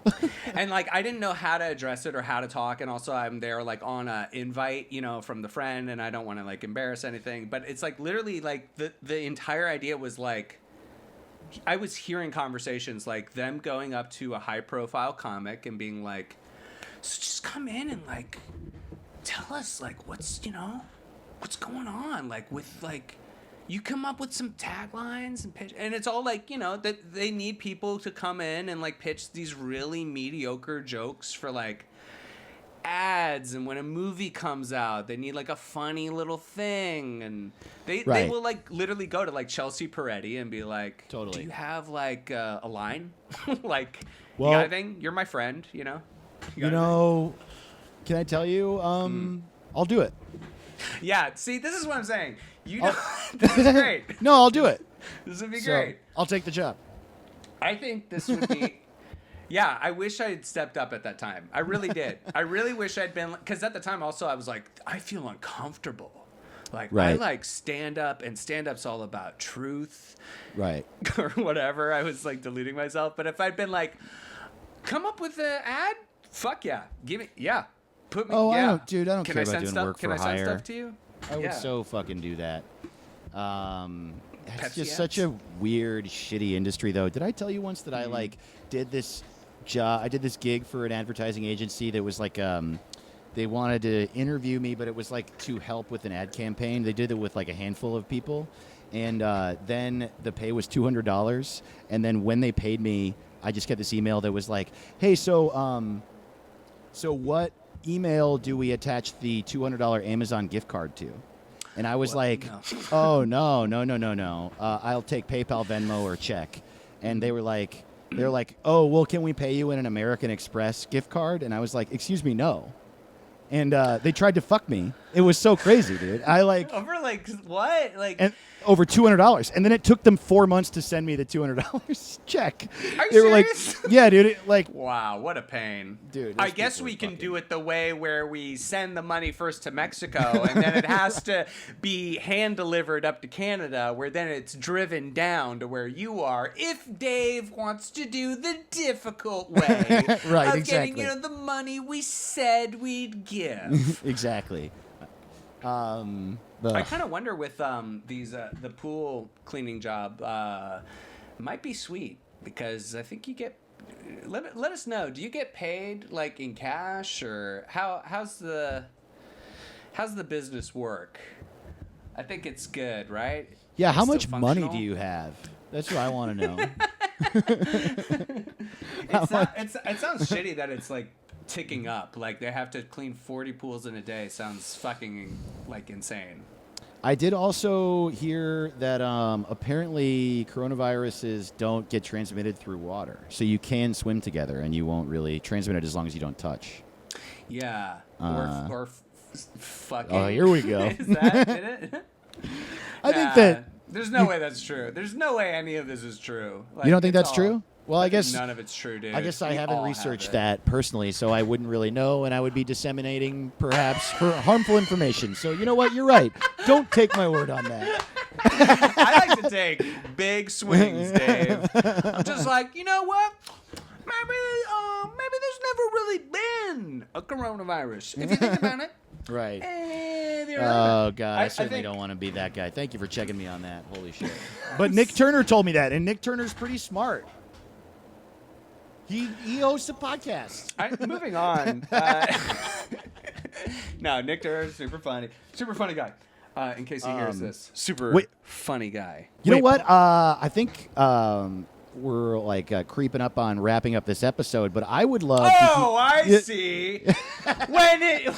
And like I didn't know how to address it or how to talk, and also I'm there like on a invite, from the friend, and I don't want to like embarrass anything. But it's like literally like the entire idea was like I was hearing conversations like them going up to a high profile comic and being like, "So just come in and like tell us like what's going on like with like." You come up with some taglines and pitch, and it's all like, that they need people to come in and like pitch these really mediocre jokes for like ads, and when a movie comes out, they need like a funny little thing, and they will like literally go to like Chelsea Peretti and be like, Totally. "Do you have like a line? Like, Well- you got anything? You're my friend, You got Can I tell you? I'll do it. anything?" Yeah. See, this is what I'm saying. This is great. No, I'll do it. This would be So, great. I'll take the job. I think this would be. Yeah, I wish I had stepped up at that time. I really did. I really wish I'd been, because at the time also I was like, I feel uncomfortable. Like I Right. like stand up, and stand up's all about truth Right. or whatever. I was like deluding myself. But if I'd been like, come up with an ad, fuck yeah, give me put me. Oh, yeah. I don't care about send doing stuff? work Can for I send hire. stuff to you? I would Yeah. so fucking do that. It's Pepsi just ads? such a weird, shitty industry, though. Did I tell you once that I like did this job? I did this gig for an advertising agency that was like, they wanted to interview me, but it was like to help with an ad campaign. They did it with like a handful of people, and then the pay was $200. And then when they paid me, I just got this email that was like, "Hey, so what email do we attach the $200 Amazon gift card to?" And I was like, No. "Oh, no. I'll take PayPal, Venmo, or check." And they were like, "Oh, well, can we pay you in an American Express gift card?" And I was like, "Excuse me, no." And they tried to fuck me. It was so crazy, dude. I like Over like what? Like and over $200, and then it took them 4 months to send me the $200 check. Are you They were serious? like, "Yeah, dude." Wow, what a pain. Dude, I those guess people we are can fucking- do it the way where we send the money first to Mexico and then it has to be hand delivered up to Canada, where then it's driven down to where you are if Dave wants to do the difficult way Right, of exactly. getting the money we said we'd give. Exactly. I kind of wonder with these the pool cleaning job might be sweet, because I think you get let us know, do you get paid like in cash, or how's the business work? I think it's good, right? Yeah, It's how still much money do functional? you have? That's what I want to know. It sounds shitty that it's like ticking up, like they have to clean 40 pools in a day. Sounds fucking like insane. I did also hear that apparently coronaviruses don't get transmitted through water. So you can swim together and you won't really transmit it as long as you don't touch. Yeah. Fucking. Oh, here we go. Is that it? I think that... There's no way that's true. There's no way any of this is true. Like, You don't think it's that's true? Well, I think guess... none of it's true, dude. I guess I We haven't all have researched it. that personally, so I wouldn't really know, and I would be disseminating perhaps harmful information. So you know what? You're right. Don't take my word on that. I like to take big swings, Dave. I'm just like, you know what? Maybe there's never really been a coronavirus. If you think about it. Right. There Oh, God. I I certainly think- don't want to be that guy. Thank you for checking me on that. Holy shit. But Nick Turner told me that, and Nick Turner's pretty smart. He hosts a podcast. Moving on. No, Nick Turner, super funny guy. In case he hears this, super wait. funny guy. You know Wait. what? I think we're like creeping up on wrapping up this episode, but I would love Oh, I Yeah. see. When it.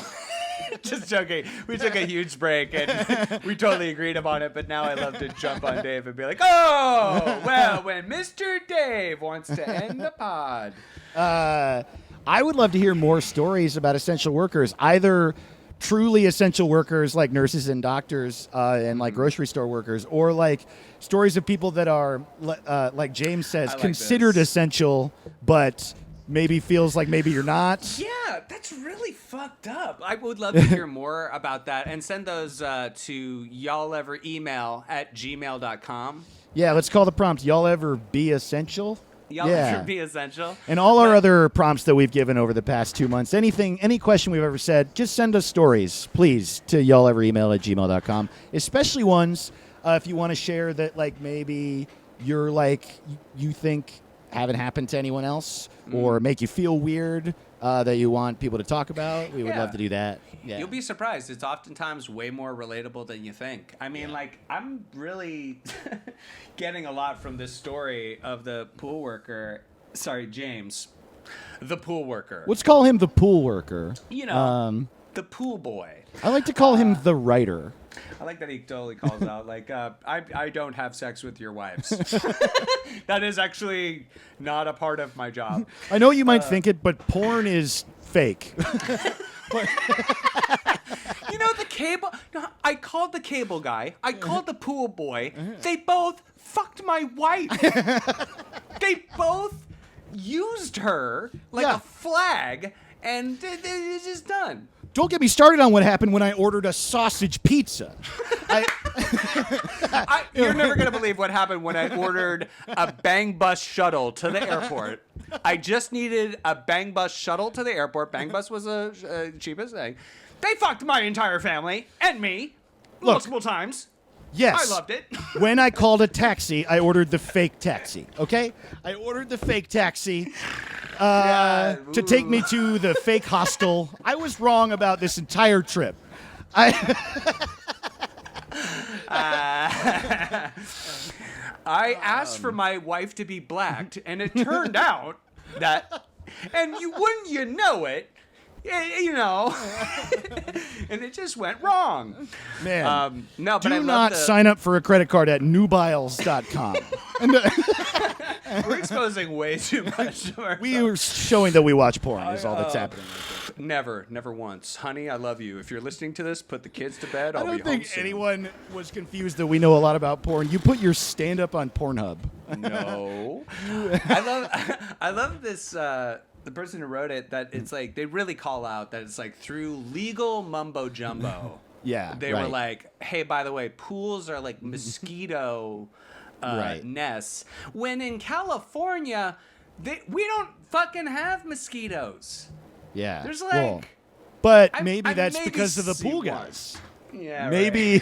Just joking. We took a huge break and we totally agreed upon it, but now I love to jump on Dave and be like, oh, well, when Mr. Dave wants to end the pod. I would love to hear more stories about essential workers, either truly essential workers like nurses and doctors and like grocery store workers, or like stories of people that are, like James says, I like considered this. essential, but maybe feels like maybe you're not. Yeah, that's really fucked up. I would love to hear more about that and send those to y'alleveremail@gmail.com. Yeah, let's call the prompt, y'all ever be essential? Y'all ever be essential? And all our other prompts that we've given over the past 2 months, any question we've ever said, just send us stories, please, to y'alleveremail@gmail.com, especially ones if you want to share that, like, maybe you're like, you think haven't happened to anyone else or make you feel weird that you want people to talk about. We would love to do that. Yeah. You'll be surprised. It's oftentimes way more relatable than you think. I mean, like, I'm really getting a lot from this story of the pool worker. Sorry, James. The pool worker. Let's call him the pool worker. You know, the pool boy. I like to call him the writer. I like that he totally calls out, like, I don't have sex with your wives. That is actually not a part of my job. I know you might think it, but porn is fake. You know, the cable... No, I called the cable guy. I called the pool boy. They both fucked my wife. They both used her like a flag, and it's just done. Don't get me started on what happened when I ordered a sausage pizza. You're never going to believe what happened when I ordered a Bang Bus shuttle to the airport. I just needed a Bang Bus shuttle to the airport. Bang Bus was the cheapest thing. They fucked my entire family and me multiple times. Yes. I loved it. When I called a taxi, I ordered the fake taxi, okay? I ordered the fake taxi to take me to the fake hostel. I was wrong about this entire trip. I asked for my wife to be blacked, and it turned out that, and you know it, you know, and it just went wrong. Man, no, but I do love not sign up for a credit card at nubiles.com. We're exposing way too much. We are showing that we watch porn is all that's happening. Never once. Honey, I love you. If you're listening to this, put the kids to bed. I don't think anyone was confused that we know a lot about porn. You put your stand-up on Pornhub. No. I love this... the person who wrote it, that it's like they really call out that it's like through legal mumbo jumbo. Yeah, they were like, hey, by the way, pools are like mosquito nests. When in California, we don't fucking have mosquitoes. Yeah, there's like, but maybe that's because of the pool guys. Yeah, maybe.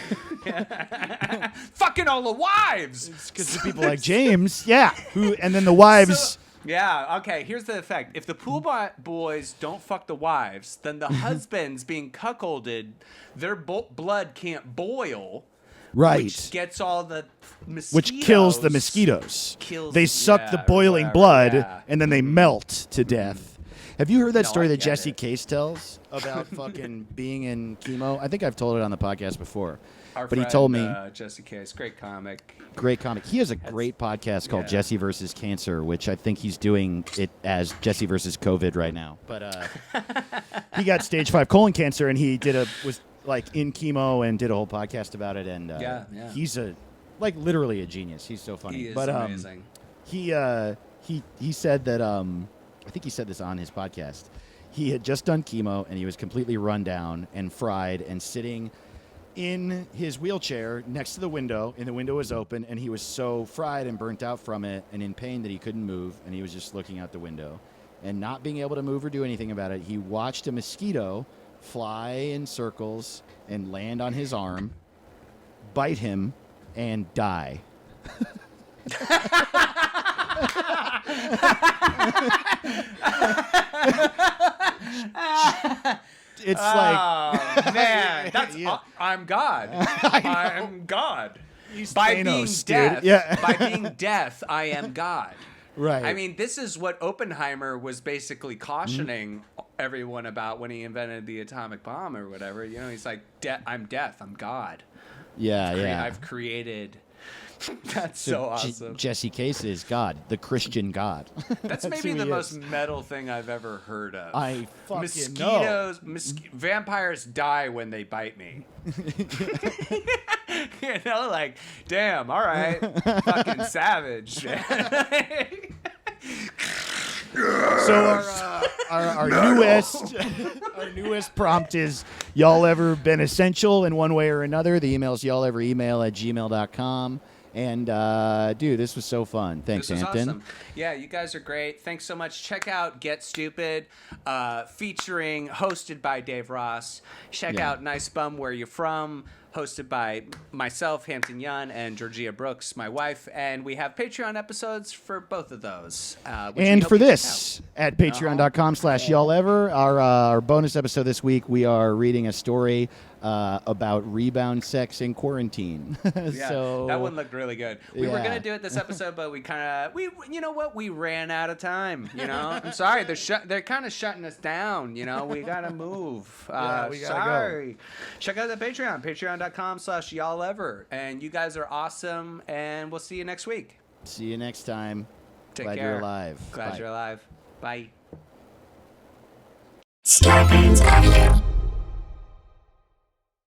Fucking all the wives. It's because of people like James. Yeah, and then the wives. Yeah, okay, here's the effect. If the pool boys don't fuck the wives, then the husbands being cuckolded, their blood can't boil. Right. Which gets all the mosquitoes. Which kills the mosquitoes. They suck the boiling blood, and then they melt to death. Have you heard that story that Jesse Case tells about fucking being in chemo? I think I've told it on the podcast before. Our but friend, he told me Jesse Case, great comic. He has a great podcast called Jesse versus Cancer, which I think he's doing it as Jesse versus COVID right now. But he got stage 5 colon cancer, and he was like in chemo and did a whole podcast about it. And he's literally a genius. He's so funny. He is amazing. He said that I think he said this on his podcast. He had just done chemo, and he was completely run down and fried and sitting in his wheelchair next to the window, and the window was open, and he was so fried and burnt out from it and in pain that he couldn't move, and he was just looking out the window and not being able to move or do anything about it. He watched a mosquito fly in circles and land on his arm, bite him, and die. It's like, man, that's I'm God. I'm God. By being death, by being death, I am God. Right. I mean, this is what Oppenheimer was basically cautioning everyone about when he invented the atomic bomb or whatever. You know, he's like, I'm death, I'm God. I've created. That's so awesome. Jesse Case is God, the Christian God. That's maybe the most metal thing I've ever heard of. I fucking Mosquitoes, vampires die when they bite me. You know, like, damn, all right, fucking savage. So our newest our newest prompt is, y'all ever been essential in one way or another? The email is y'alleveremail@gmail.com. And dude, this was so fun. Thanks, This was Hampton. awesome. Yeah, you guys are great. Thanks so much. Check out Get Stupid, hosted by Dave Ross. Check out Nice Bum Where You From, hosted by myself, Hampton Yun, and Georgia Brooks, my wife. And we have Patreon episodes for both of those. And for this, at patreon.com/y'allever, our bonus episode this week, we are reading a story about rebound sex in quarantine. Yeah, so that one looked really good. We were Yeah. gonna do it this episode, but we you know what? We ran out of time. You know, I'm sorry. They're kind of shutting us down. You know, we gotta move. Yeah, we gotta sorry. Check out the Patreon, patreon.com/y'allever, and you guys are awesome. And we'll see you next week. See you next time. Take Glad care. you're alive. Glad Bye. you're alive. Bye. Scorpions Avenue.